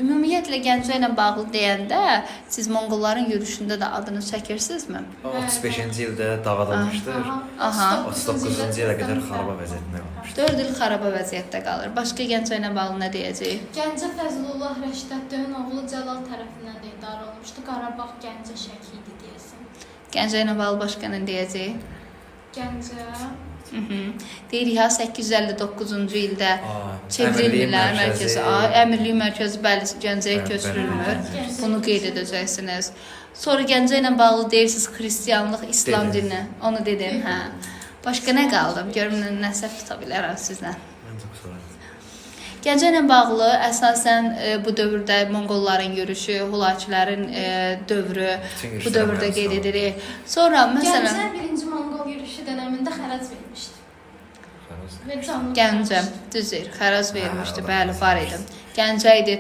Ümumiyyətlə Gəncə ilə bağlı deyəndə siz Monqolların yürüşündə də adını çəkirsinizmi? O 35-ci ildə dağıdılmışdır. Aha. 39-cu ilə qədər xaraba vəziyyətində qalmışdır. 4 il xaraba vəziyyətdə qalır. Başqa Gəncə ilə bağlı nə deyəcəyik? Gəncə Fəzlullah Rəşdəddinin oğlu Cəlal tərəfindən də idarə olunmuşdu. Qarabağ Gəncə Şəki idi deyəsən. Gəncə ilə bağlı başqa nə deyəcəyik? Gəncə Deyirik ha 859-cu ildə çevrilmirlər mərkəzi. Əmirlik mərkəzi bəli Gəncəyə köçürülmür. Bunu qeyd edəcəksiniz. Sonra Gəncə ilə bağlı deyirsiniz xristianlıq, İslam dini. Onu dedim, hə. Başqa nə qaldı? Görüm nə səhv tuta bilərəm sizlə. Gəncə ilə bağlı əsasən bu dövrdə Monqolların yürüşü, Hulakilərin dövrü bu dövrdə qeyd edirik. Sonra məsələn Gəncə 1-ci Monqol yürüşü dövründə xərac vermişdi. Və canlı Gəncə düzdür, xərac vermişdi. Bəli, var idi. Gəncə idi.